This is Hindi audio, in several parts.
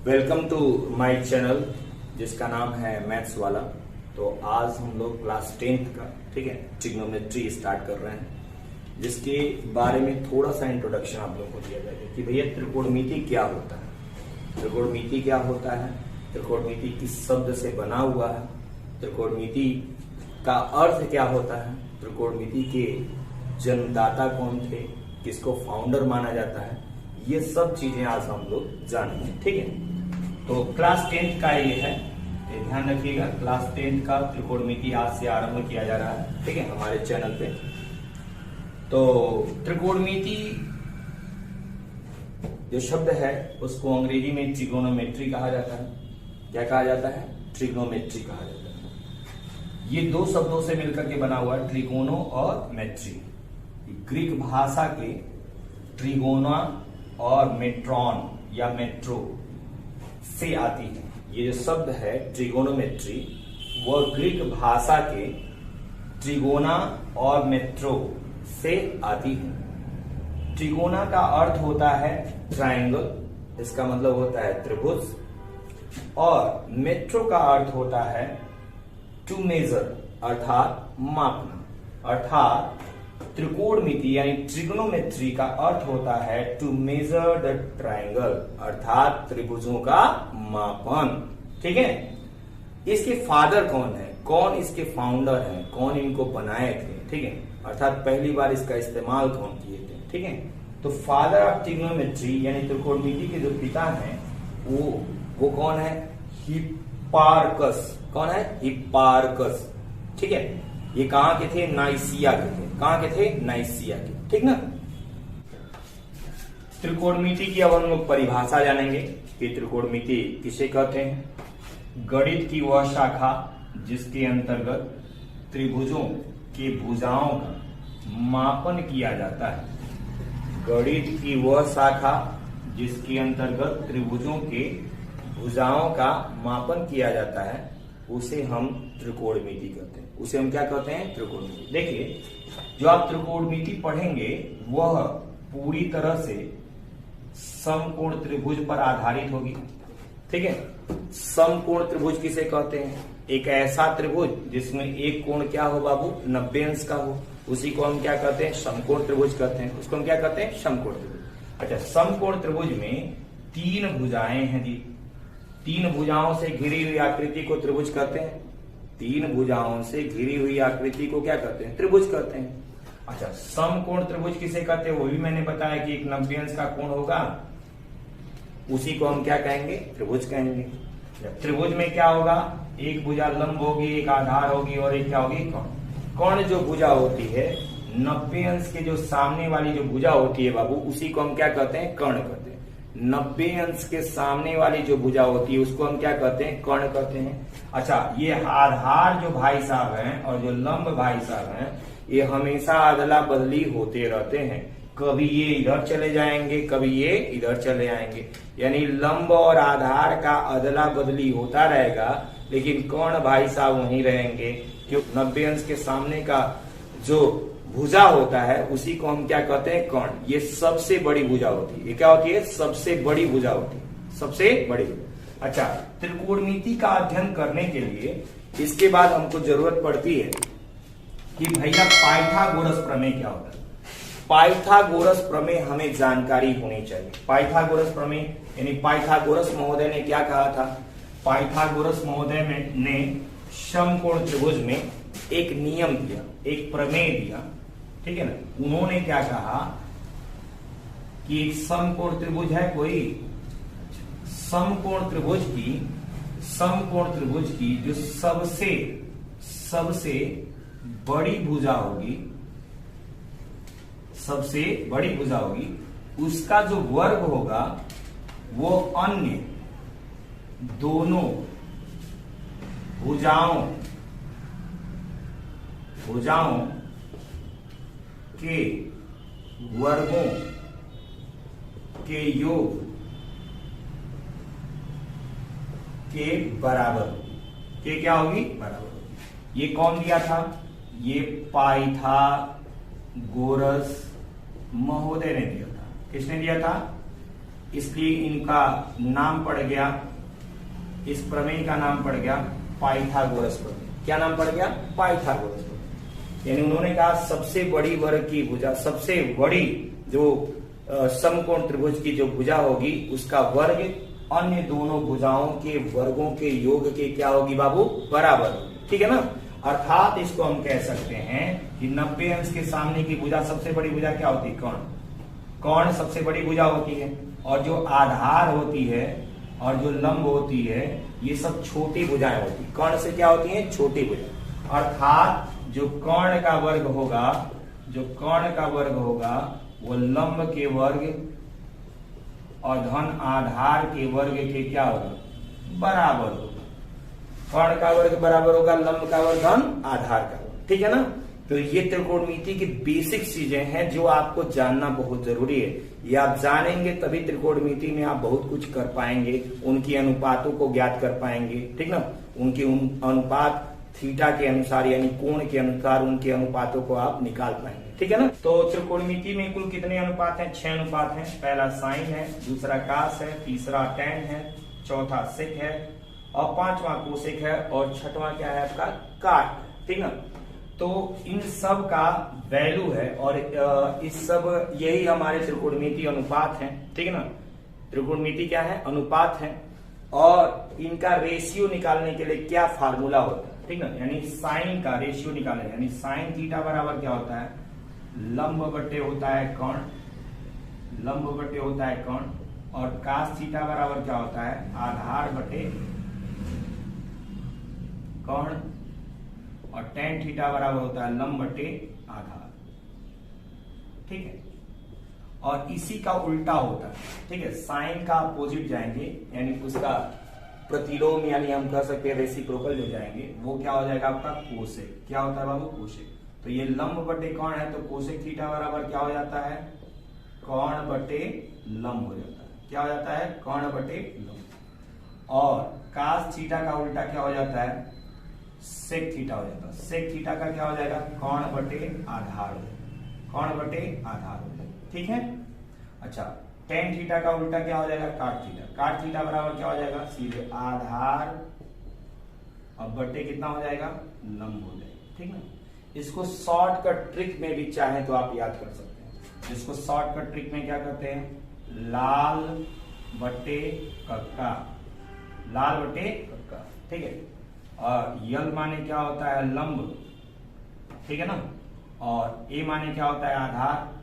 वेलकम टू माय चैनल जिसका नाम है मैथ्स वाला। तो आज हम लोग क्लास 10th का ठीक है ट्रिग्नोमेट्री स्टार्ट कर रहे हैं, जिसके बारे में थोड़ा सा इंट्रोडक्शन आप लोगों को दिया जाएगा कि भैया त्रिकोणमिति क्या होता है, त्रिकोणमिति क्या होता है, त्रिकोणमिति किस शब्द से बना हुआ है, त्रिकोणमिति का अर्थ क्या होता है, त्रिकोणमिति के जन्मदाता कौन थे, किसको फाउंडर माना जाता है, ये सब चीजें आज हम लोग जानेंगे। ठीक है, तो क्लास 10th का ये है, ये ध्यान रखिएगा। क्लास 10th का त्रिकोणमिति आज से आरंभ किया जा रहा है ठीक है हमारे चैनल पे। तो त्रिकोणमिति जो शब्द है उसको अंग्रेजी में ट्रिगोनोमेट्री कहा जाता है। क्या कहा जाता है? ट्रिग्नोमेट्री कहा जाता है। ये दो शब्दों से मिलकर के बना हुआ है, ट्रिगोनो और मेट्री। ग्रीक भाषा के ट्रिगोना और मेट्रॉन या मेट्रो से आती है। ये जो शब्द है ट्रिगोनोमेट्री वह ग्रीक भाषा के ट्रिगोना और मेट्रो से आती है। ट्रिगोना का अर्थ होता है ट्रायंगल, इसका मतलब होता है त्रिभुज, और मेट्रो का अर्थ होता है टू मेजर अर्थात मापना। अर्थात त्रिकोणमिति यानी ट्रिग्नोमेट्री का अर्थ होता है टू मेजर द ट्रायंगल अर्थात त्रिभुजों का मापन। ठीक है, इसके फादर कौन है, कौन इसके फाउंडर हैं, कौन इनको बनाए थे, ठीक है, अर्थात पहली बार इसका इस्तेमाल कौन किए थे। ठीक है, तो फादर ऑफ ट्रिग्नोमेट्री यानी त्रिकोणमिति के जो पिता हैं वो कौन है? हिप्पार्कस। कौन है? हिप्पार्कस। ठीक है, ये कहां के थे? नाइसिया के थे। कहां के थे? नाइसिया के। ठीक ना। त्रिकोणमिति की अब हम लोग परिभाषा जानेंगे कि त्रिकोणमिति किसे कहते हैं। गणित की वह शाखा जिसके अंतर्गत त्रिभुजों के भुजाओं का मापन किया जाता है। गणित की वह शाखा जिसके अंतर्गत त्रिभुजों के भुजाओं का मापन किया जाता है उसे हम त्रिकोणमिति कहते हैं। उसे हम क्या कहते हैं? त्रिकोणमिति। देखिए, जो आप त्रिकोणमिति पढ़ेंगे वह पूरी तरह से समकोण त्रिभुज पर आधारित होगी। ठीक है, समकोण त्रिभुज किसे कहते हैं? एक ऐसा त्रिभुज जिसमें एक कोण क्या हो बाबू? 90 अंश का हो, उसी को हम क्या कहते हैं? समकोण त्रिभुज कहते हैं। उसको हम क्या कहते हैं? समकोण त्रिभुज। अच्छा, समकोण त्रिभुज में 3 भुजाएं हैं जी। 3 भुजाओं से घिरी हुई आकृति को त्रिभुज कहते हैं। 3 भुजाओं से घिरी हुई आकृति को क्या कहते हैं? त्रिभुज कहते हैं। अच्छा, समकोण त्रिभुज किसे कहते हैं? वो भी मैंने बताया कि एक 90 अंश का कोण होगा, उसी को हम क्या कहेंगे? त्रिभुज कहेंगे। त्रिभुज में क्या होगा? एक भुजा लंब होगी, एक आधार होगी और एक क्या होगी? कर्ण। कर्ण जो भुजा होती है 90 अंश के जो सामने वाली जो भुजा होती है बाबू, उसी को हम क्या कहते हैं? कर्ण कहते हैं। 90 अंश के सामने वाली जो भुजा होती है उसको हम क्या कहते हैं? कर्ण कहते हैं। अच्छा, ये आधार जो भाई साहब हैं और जो लंब भाई साहब हैं ये हमेशा अदला बदली होते रहते हैं। कभी ये इधर चले जाएंगे, कभी ये इधर चले आएंगे, यानी लंब और आधार का अदला बदली होता रहेगा, लेकिन कर्ण भाई साहब वहीं रहेंगे। क्यों? 90 अंश के सामने का जो भुजा होता है उसी को हम क्या कहते हैं? कर्ण। ये सबसे बड़ी भुजा होती है। ये क्या होती है? सबसे बड़ी भुजा होती है, सबसे बड़ी। अच्छा, त्रिकोणमिति का अध्ययन करने के लिए इसके बाद हमको जरूरत पड़ती है कि भैया पाइथागोरस प्रमेय क्या होता है। पाइथागोरस प्रमेय हमें जानकारी होनी चाहिए। पाइथागोरस प्रमेय यानी पाइथागोरस महोदय ने क्या कहा था? पाइथागोरस महोदय ने समकोण त्रिभुज में एक नियम दिया, एक प्रमेय दिया। ठीक है ना। उन्होंने क्या कहा कि एक समकोण त्रिभुज है कोई, समकोण त्रिभुज की जो सबसे बड़ी भुजा होगी, सबसे बड़ी भुजा होगी, उसका जो वर्ग होगा वो अन्य दोनों भुजाओं के वर्गों के योग के बराबर। के क्या होगी? बराबर। ये कौन दिया था? ये पाइथागोरस महोदय ने दिया था। किसने दिया था? इसलिए इनका नाम पड़ गया, इस प्रमेय का नाम पड़ गया पाइथागोरस प्रमेय। क्या नाम पड़ गया? पाइथागोरस प्रमेय। यानी उन्होंने कहा सबसे बड़ी वर्ग की भुजा, सबसे बड़ी जो समकोण त्रिभुज की जो भुजा होगी उसका वर्ग अन्य दोनों भुजाओं के वर्गों के योग के क्या होगी बाबू? बराबर होगी। ठीक है ना? अर्थात इसको हम कह सकते हैं कि 90 अंश के सामने की भुजा सबसे बड़ी भुजा क्या होती है? कर्ण। कर्ण सबसे बड़ी भुजा होती है, और जो आधार होती है और जो लंब होती है ये सब छोटी भुजाएं होती है। कर्ण से क्या होती है? छोटी भुजा। अर्थात जो कर्ण का वर्ग होगा, जो कर्ण का वर्ग होगा वो लंब के वर्ग और धन आधार के वर्ग के क्या होगा? बराबर होगा। कर्ण का वर्ग बराबर होगा लंब का वर्ग धन आधार का वर्ग। ठीक है ना? तो ये त्रिकोणमिति की बेसिक चीजें हैं जो आपको जानना बहुत जरूरी है। ये आप जानेंगे तभी त्रिकोणमिति में आप बहुत कुछ कर पाएंगे, उनकी अनुपातों को ज्ञात कर पाएंगे। ठीक ना? उनकी अनुपात थीटा के अनुसार यानी कोण के अनुसार उनके अनुपातों को आप निकाल पाएंगे। ठीक है ना? तो त्रिकोणमिति में कुल कितने अनुपात हैं? 6 अनुपात हैं। पहला साइन है, दूसरा कास है, तीसरा टेन है, चौथा सेक है और पांचवा कोसेक है और छठवां क्या है आपका? काट। ठीक ना? तो इन सब का वैल्यू है और इस सब यही हमारे त्रिकोणमिति अनुपात हैं। ठीक है ना? त्रिकोणमिति क्या है? अनुपात है। और इनका रेशियो निकालने के लिए क्या फार्मूला होता है? ठीक ना? यानी साइन का रेशियो निकालना, यानी साइन थीटा बराबर क्या होता है? लंब बटे होता है कर्ण, लंब बटे होता है कर्ण, और कास थीटा बराबर क्या होता है? आधार बटे कर्ण, और टेन थीटा बराबर होता है लंब बटे आधार। ठीक है? और इसी का उल्टा होता है। ठीक है? साइन का अपोजिट जाएंगे यानी उसका प्रतिलोम यानी हम कह सकते हैं रेसिप्रोकल जो जाएंगे वो क्या हो जाएगा आपका? कोसेक। क्या होता है बाबू? कोसेक। तो ये लंब बटे कर्ण है तो कोसेक थीटा बराबर क्या हो जाता है? कर्ण बटे लंब हो जाता है। क्या हो जाता है? कर्ण बटे लंब। और कास थीटा का उल्टा क्या हो जाता है? सेक थीटा हो जाता है। सेक थीटा का क्या हो जाएगा? कर्ण बटे आधार हो जाएगा। कर्ण बटे आधार हो जाएगा। ठीक है? अच्छा, टेन थीटा का उल्टा क्या हो जाएगा? काट थीटा। काट थीटा बराबर क्या हो जाएगा? सीधे आधार और बटे कितना हो जाएगा? लंब हो जाएगा। ठीक है? इसको शॉर्टकट ट्रिक में भी चाहे तो आप याद कर सकते हैं। इसको शॉर्टकट ट्रिक में क्या करते हैं? लाल बटे कक्का, लाल बटे कक्का। ठीक है? और यल माने क्या होता है? लंब। ठीक है ना? और ए माने क्या होता है? आधार।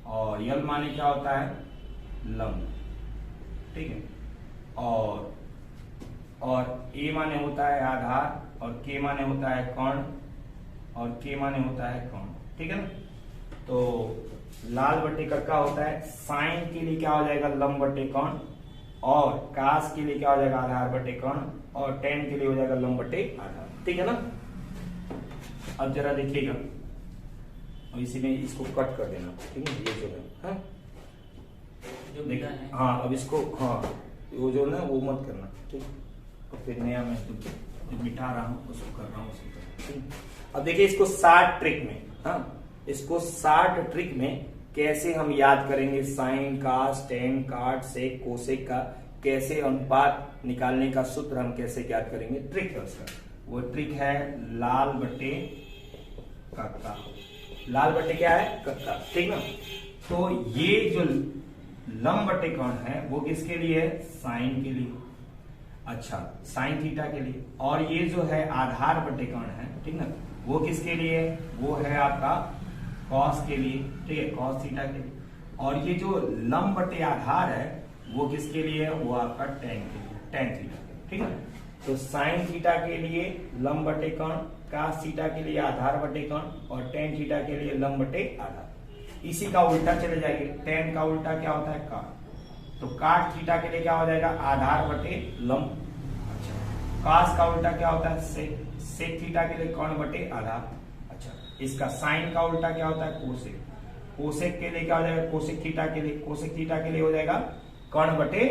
और यल माने क्या होता है? लंब। ठीक है? और ए माने होता है आधार, और के माने होता है कर्ण, और के माने होता है कर्ण। ठीक है ना? तो लाल बटे कक्का होता है। साइन के लिए क्या हो जाएगा? लंब बटे कर्ण, और कास के लिए क्या हो जाएगा? आधार बटे कर्ण, और टेन के लिए हो जाएगा लंब बटे आधार। ठीक है ना? अब जरा देखिएगा, और इसी में इसको कट कर देना। ठीक है? ये जो है जो देखा है, हाँ अब इसको, हाँ वो जो ना वो मत करना। ठीक? और फिर नया मैं जो मिटा रहा हूँ उसको कर रहा हूँ उसी तरह। अब देखिए इसको 60 ट्रिक में, हाँ इसको 60 ट्रिक में कैसे हम याद करेंगे साइन, कास, टेन, काट, सेक, कोसेक का कैसे अनुपात निकालने का सूत्र हम कैसे याद करेंगे? ट्रिक है उसका। वो ट्रिक है लाल बटे कक्का। लाल बटे क्या है? कक्का। ठीक ना? तो ये जो लंब बटे कर्ण है वो किसके लिए है? साइन के लिए। अच्छा, साइन थीटा के लिए। और ये जो है आधार बटे कर्ण है, ठीक ना, वो किसके लिए? वो है आपका कॉस के लिए। ठीक है? कॉस थीटा के लिए। और ये जो लंब बटे आधार है वो किसके लिए है? वो आपका टेन के लिए, टेन थीटा के लिए। ठीक है? तो साइन थीटा के लिए लंब बटे कर्ण, कास थीटा के लिए आधार बटे कर्ण, और टेन थीटा के लिए लंब बटे आधार। इसी का उल्टा चले जाएंगे। टेन का उल्टा क्या होता है? काट। तो काट थीटा के लिए क्या हो जाएगा? आधार बटे लंब। अच्छा, कास का उल्टा क्या होता है? सेक। सेक थीटा के लिए कर्ण बटे आधार। अच्छा, इसका साइन का उल्टा क्या होता है? कोसेक। कोसेक के लिए क्या हो जाएगा? कोसेक थीटा के लिए, कोसेक थीटा के लिए हो जाएगा कर्ण बटे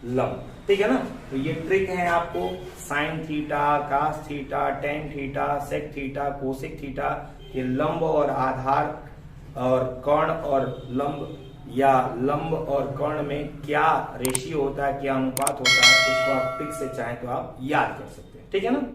लंब। ठीक है ना? तो ये ट्रिक है आपको sine theta, cos theta, tan theta, sec theta, cosec theta के लंब और आधार और कर्ण और लंब या लंब और कर्ण में क्या रेशियो होता है, क्या अनुपात होता है, उसको आप ट्रिक से चाहें तो आप याद कर सकते हैं। ठीक है ना।